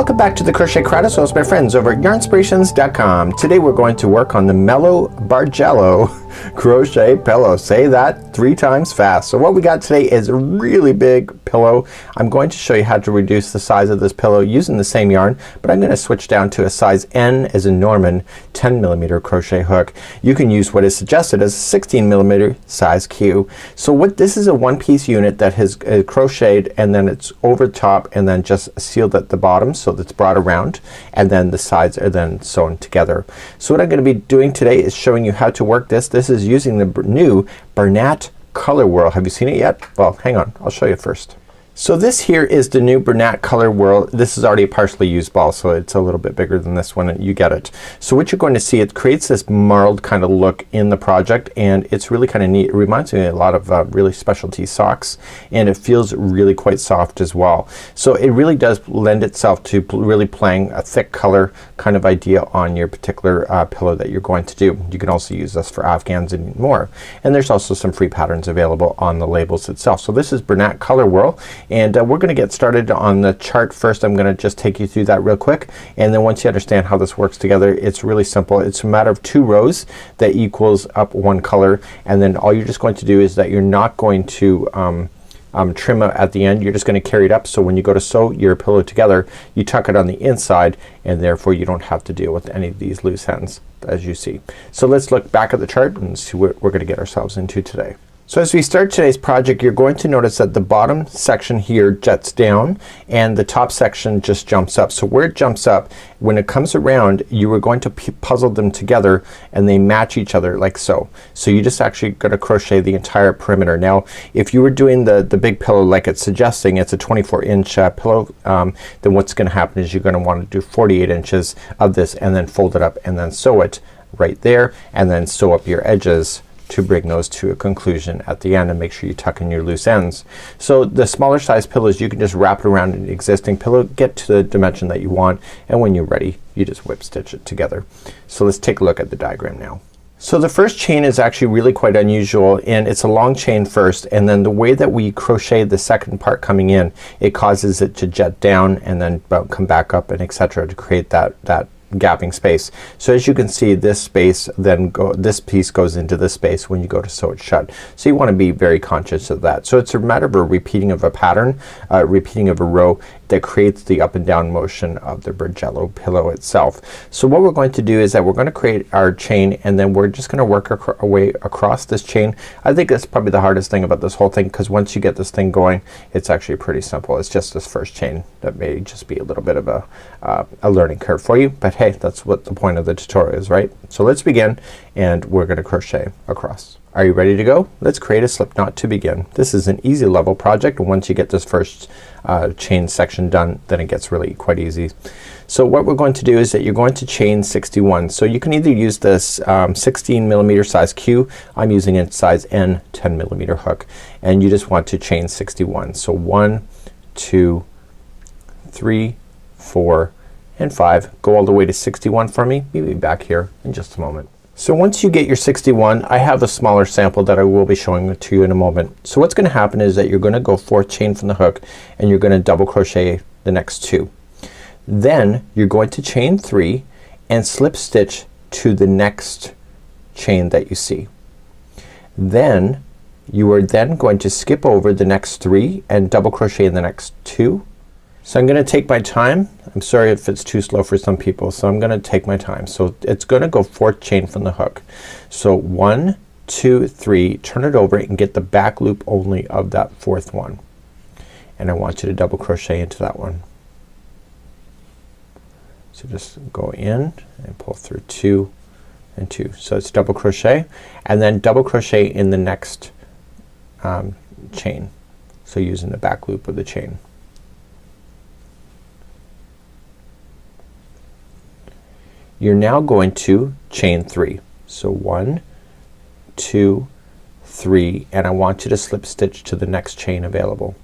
Welcome back to the Crochet Crowd. So it's my friends over at yarnspirations.com. Today we're going to work on the Mellow Bargello Crochet Pillow. Say that 3 times fast. So what we got today is a really big pillow. I'm going to show you how to reduce the size of this pillow using the same yarn, but I'm going to switch down to a size N as in Norman 10mm crochet hook. You can use what is suggested as a 16mm size Q. So what this is a one-piece unit that has crocheted and then it's over top and then just sealed at the bottom so that's brought around, and then the sides are then sewn together. So what I'm going to be doing today is showing you how to work this. This is using the new Bernat Colorwhirl. Have you seen it yet? Well, hang on, I'll show you first. So this here is the new Bernat Colorwhirl. This is already a partially used ball, so it's a little bit bigger than this one and you get it. So what you're going to see, it creates this marled kind of look in the project and it's really kind of neat. It reminds me a lot of really specialty socks and it feels really quite soft as well. So it really does lend itself to really playing a thick color kind of idea on your particular pillow that you're going to do. You can also use this for afghans and more. And there's also some free patterns available on the labels itself. So this is Bernat Colorwhirl. And we're gonna get started on the chart first. I'm gonna just take you through that real quick, and then once you understand how this works together, it's really simple. It's a matter of 2 rows that equals up 1 color, and then all you're just going to do is that you're not going to trim at the end. You're just gonna carry it up, so when you go to sew your pillow together you tuck it on the inside and therefore you don't have to deal with any of these loose ends as you see. So let's look back at the chart and see what we're gonna get ourselves into today. So as we start today's project, you're going to notice that the bottom section here jets down and the top section just jumps up. So where it jumps up, when it comes around you are going to puzzle them together and they match each other like so. So you just actually gonna crochet the entire perimeter. Now if you were doing the big pillow like it's suggesting, it's a 24-inch pillow, then what's gonna happen is you're gonna want to do 48 inches of this and then fold it up and then sew it right there and then sew up your edges to bring those to a conclusion at the end and make sure you tuck in your loose ends. So the smaller size pillows you can just wrap it around an existing pillow, get to the dimension that you want, and when you're ready you just whip stitch it together. So let's take a look at the diagram now. So the first chain is actually really quite unusual and it's a long chain first, and then the way that we crochet the second part coming in, it causes it to jet down and then come back up and etc. to create that gapping space. So as you can see, this space then this piece goes into this space when you go to sew it shut. So you want to be very conscious of that. So it's a matter of a repeating of a pattern, repeating of a row that creates the up and down motion of the Bargello pillow itself. So what we're going to do is that we're going to create our chain and then we're just gonna work our way across this chain. I think that's probably the hardest thing about this whole thing, because once you get this thing going it's actually pretty simple. It's just this first chain that may just be a little bit of a learning curve for you, but hey, that's what the point of the tutorial is, right? So let's begin and we're gonna crochet across. Are you ready to go? Let's create a slip knot to begin. This is an easy level project, and once you get this first chain section done then it gets really quite easy. So what we're going to do is that you're going to chain 61. So you can either use this 16mm size Q. I'm using a size N 10mm hook, and you just want to chain 61. So 1, 2, 3, 4 and 5. Go all the way to 61 for me. We'll be back here in just a moment. So once you get your 61, I have a smaller sample that I will be showing to you in a moment. So what's gonna happen is that you're gonna go 4th chain from the hook and you're gonna double crochet the next 2. Then you're going to chain 3 and slip stitch to the next chain that you see. Then you are then going to skip over the next 3 and double crochet in the next 2. So I'm gonna take my time. I'm sorry if it's too slow for some people, so I'm gonna take my time. So it's gonna go 4th chain from the hook. So 1, 2, 3, turn it over and get the back loop only of that 4th one. And I want you to double crochet into that one. So just go in and pull through 2 and 2. So it's double crochet and then double crochet in the next chain. So using the back loop of the chain. You're now going to chain 3. So 1, 2, 3, and I want you to slip stitch to the next chain available.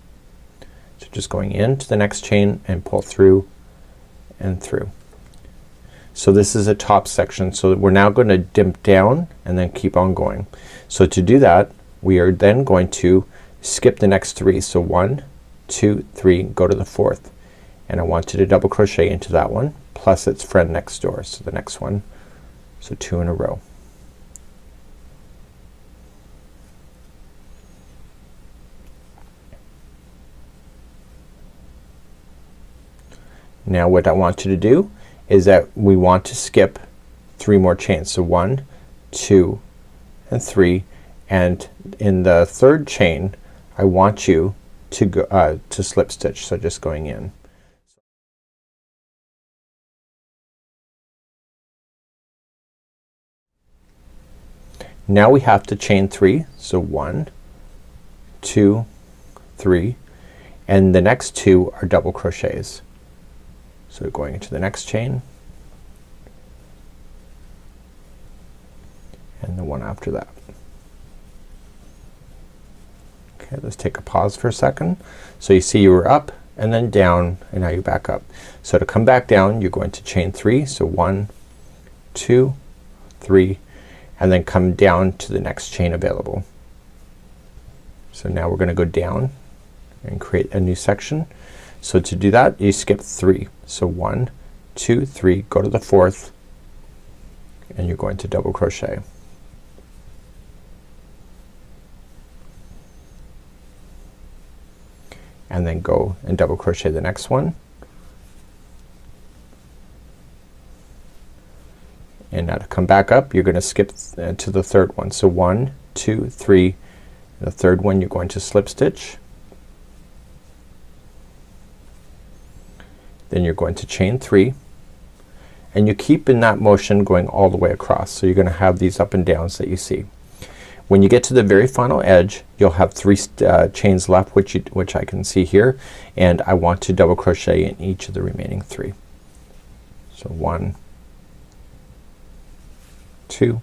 So just going into the next chain and pull through and through. So this is a top section, so we're now going to dimp down and then keep on going. So to do that we are then going to skip the next 3. So 1, 2, 3, go to the 4th and I want you to double crochet into that one plus its friend next door, so the next one, so 2 in a row. Now what I want you to do is that we want to skip 3 more chains, so 1, 2 and 3, and in the third chain I want you to go to slip stitch, so just going in. Now we have to chain 3, so 1, 2, 3, and the next 2 are double crochets. So going into the next chain and the one after that. Okay, let's take a pause for a second. So you see you were up and then down, and now you're back up. So to come back down you're going to chain 3, so 1, 2, 3, and then come down to the next chain available. So now we're gonna go down and create a new section. So to do that you skip 3, so 1, 2, 3, go to the 4th, and you're going to double crochet. And then go and double crochet the next one, and now to come back up you're gonna skip to the 3rd one, so 1, 2, 3, and the 3rd one you're going to slip stitch. Then you're going to chain 3, and you keep in that motion going all the way across, so you're gonna have these up and downs that you see. When you get to the very final edge you'll have 3 chains left, which I can see here, and I want to double crochet in each of the remaining 3. So 1, 2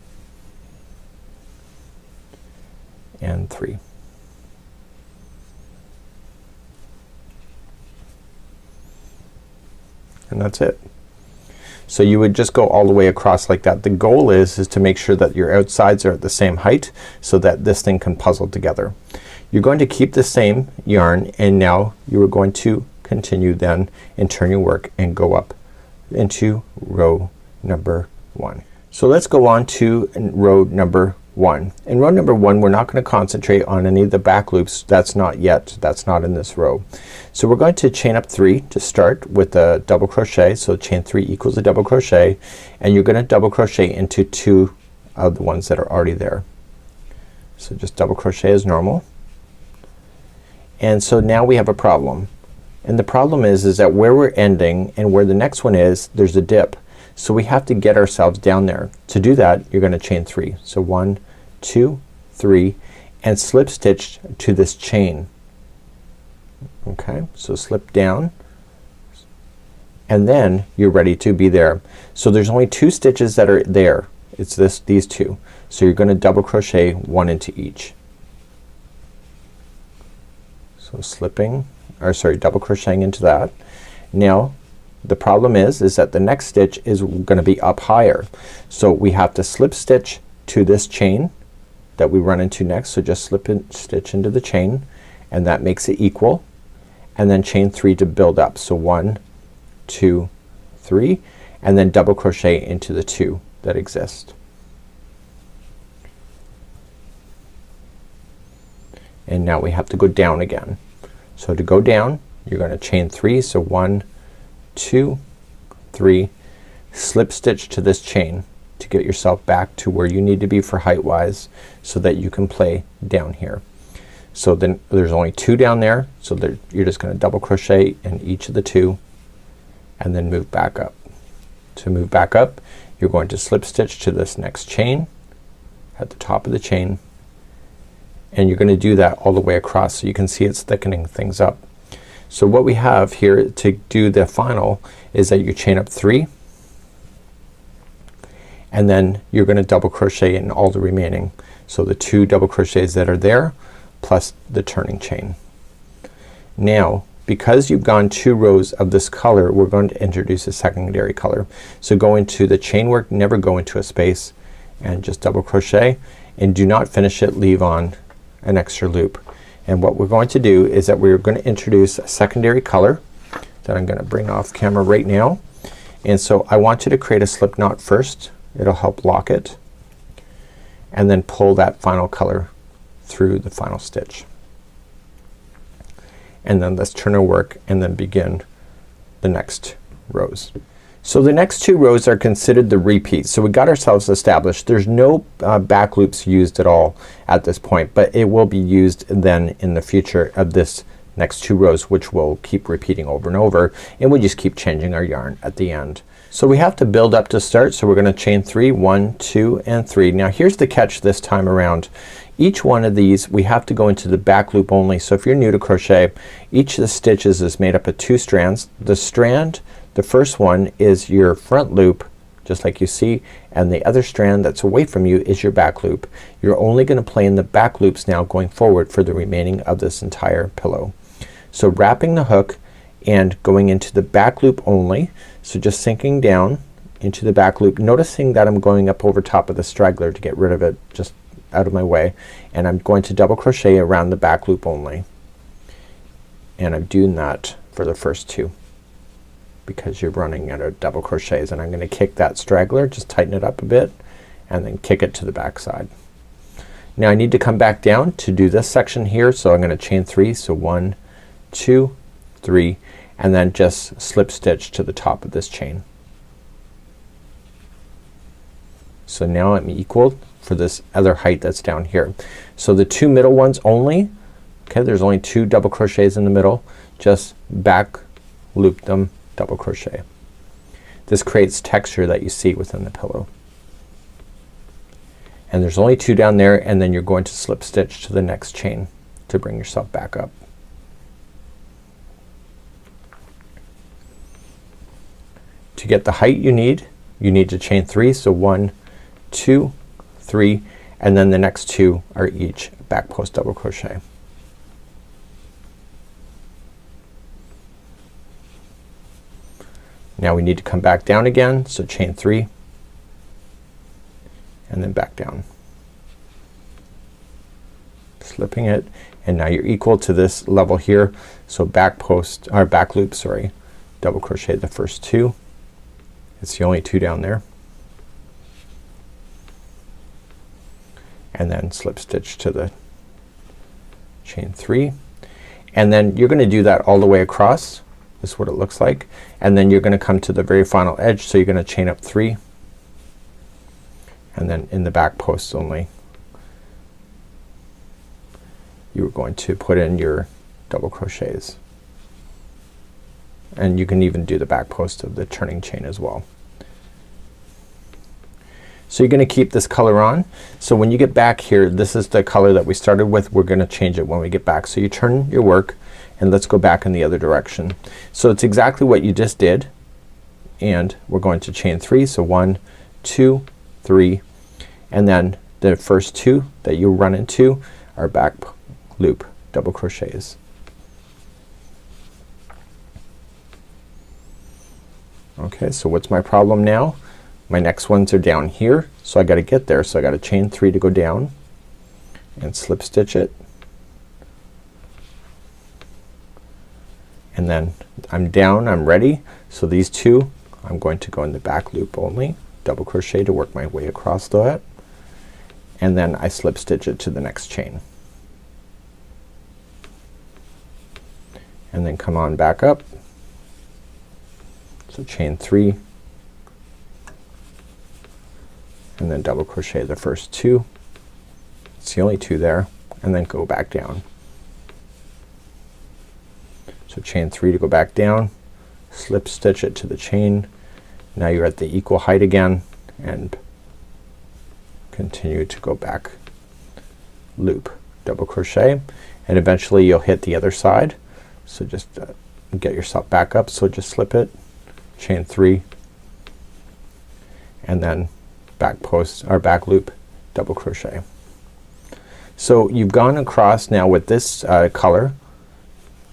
and 3. And that's it. So you would just go all the way across like that. The goal is to make sure that your outsides are at the same height so that this thing can puzzle together. You're going to keep the same yarn, and now you are going to continue then and turn your work and go up into row number 1. So let's go on to row number 1. In row number 1 we're not gonna concentrate on any of the back loops. That's not in this row. So we're going to chain up 3 to start with a double crochet, so chain 3 equals a double crochet, and you're gonna double crochet into 2 of the ones that are already there. So just double crochet as normal. And so now we have a problem, and the problem is that where we're ending and where the next one is, there's a dip. So we have to get ourselves down there. To do that you're gonna chain 3, so 1, 2, 3, and slip stitch to this chain. Okay, so slip down, and then you're ready to be there. So there's only 2 stitches that are there. It's these 2. So you're gonna double crochet 1 into each. So double crocheting into that. Now the problem is that the next stitch is gonna be up higher. So we have to slip stitch to this chain that we run into next. So just slip and stitch into the chain, and that makes it equal, and then chain 3 to build up. So 1, 2, 3, and then double crochet into the 2 that exist. And now we have to go down again. So to go down you're gonna chain 3, so 1, 2, 3, slip stitch to this chain to get yourself back to where you need to be for height wise, so that you can play down here. So then there's only 2 down there, so you're just gonna double crochet in each of the 2 and then move back up. To move back up you're going to slip stitch to this next chain at the top of the chain, and you're gonna do that all the way across, so you can see it's thickening things up. So what we have here to do the final is that you chain up 3, and then you're gonna double crochet in all the remaining. So the 2 double crochets that are there plus the turning chain. Now because you've gone 2 rows of this color, we're going to introduce a secondary color. So go into the chain work, never go into a space, and just double crochet, and do not finish it, leave on an extra loop. And what we're going to do is that we're going to introduce a secondary color, that I'm gonna bring off camera right now. And so I want you to create a slip knot first. It'll help lock it, and then pull that final color through the final stitch. And then let's turn our work and then begin the next rows. So the next 2 rows are considered the repeats. So we got ourselves established. There's no back loops used at all at this point, but it will be used then in the future of this next 2 rows, which will keep repeating over and over, and we just keep changing our yarn at the end. So we have to build up to start, so we're gonna chain 3, 1, 2, and 3. Now here's the catch this time around. Each one of these we have to go into the back loop only. So if you're new to crochet, each of the stitches is made up of 2 strands. The first one is your front loop, just like you see, and the other strand that's away from you is your back loop. You're only gonna play in the back loops now going forward for the remaining of this entire pillow. So wrapping the hook and going into the back loop only, so just sinking down into the back loop, noticing that I'm going up over top of the straggler to get rid of it, just out of my way, and I'm going to double crochet around the back loop only, and I'm doing that for the first 2 because you're running out of double crochets. And I'm gonna kick that straggler, just tighten it up a bit, and then kick it to the back side. Now I need to come back down to do this section here, so I'm gonna chain 3. So 1, 2, 3, and then just slip stitch to the top of this chain. So now I'm equal for this other height that's down here. So the 2 middle ones only, okay, there's only 2 double crochets in the middle, just back loop them, double crochet. This creates texture that you see within the pillow. And there's only 2 down there, and then you're going to slip stitch to the next chain to bring yourself back up. To get the height you need to chain 3. So 1, 2, 3, and then the next 2 are each back post double crochet. Now we need to come back down again, so chain 3 and then back down, slipping it, and now you're equal to this level here. So back post or back loop, sorry, double crochet the first 2. It's the only 2 down there, and then slip stitch to the chain 3, and then you're gonna do that all the way across. This is what it looks like, and then you're gonna come to the very final edge, so you're gonna chain up 3, and then in the back post only you're going to put in your double crochets, and you can even do the back post of the turning chain as well. So you're gonna keep this color on. So when you get back here, this is the color that we started with. We're gonna change it when we get back. So you turn your work, and let's go back in the other direction. So it's exactly what you just did, and we're going to chain 3. So 1, 2, 3, and then the first 2 that you run into are back loop double crochets. Okay, so what's my problem now? My next ones are down here, so I gotta get there. So I gotta chain 3 to go down and slip stitch it, and then I'm down, I'm ready. So these 2 I'm going to go in the back loop only, double crochet to work my way across that, and then I slip stitch it to the next chain, and then come on back up. So chain 3 and then double crochet the first 2. It's the only 2 there, and then go back down. So chain 3 to go back down, slip stitch it to the chain. Now you're at the equal height again, and continue to go back loop double crochet, and eventually you'll hit the other side. So just get yourself back up. So just slip it, chain 3, and then back post or back loop double crochet. So you've gone across now with this color.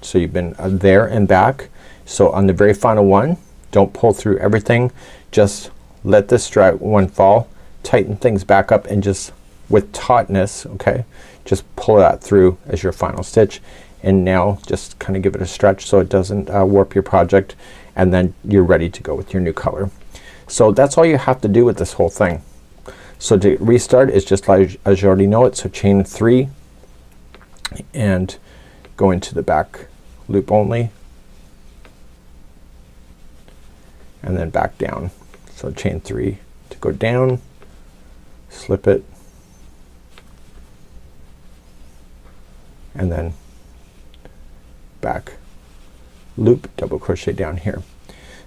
So you've been there and back. So on the very final one, don't pull through everything, just let this one fall, tighten things back up, and just with tautness, okay, just pull that through as your final stitch, and now just kind of give it a stretch so it doesn't warp your project, and then you're ready to go with your new color. So that's all you have to do with this whole thing. So to restart is just like as you already know it. So chain 3 and go into the back loop only, and then back down. So chain 3 to go down, slip it, and then back loop, double crochet down here.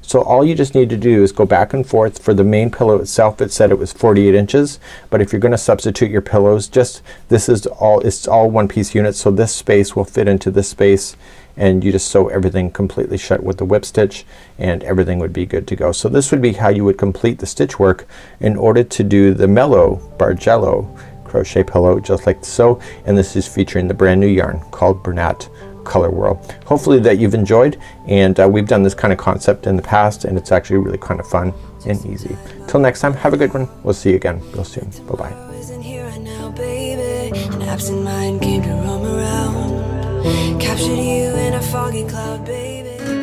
So all you just need to do is go back and forth. For the main pillow itself, it said it was 48 inches, but if you're gonna substitute your pillows, just this is all, it's all one piece units, so this space will fit into this space, and you just sew everything completely shut with the whip stitch and everything would be good to go. So this would be how you would complete the stitch work in order to do the Mellow Bargello crochet pillow, just like so. And this is featuring the brand new yarn called Bernat Colorwhirl. Hopefully that you've enjoyed, and we've done this kind of concept in the past, and it's actually really kind of fun and easy. Till next time, have a good one. We'll see you again real soon. Bye bye. Absent mind came to roam around, captured you in a foggy cloud, baby.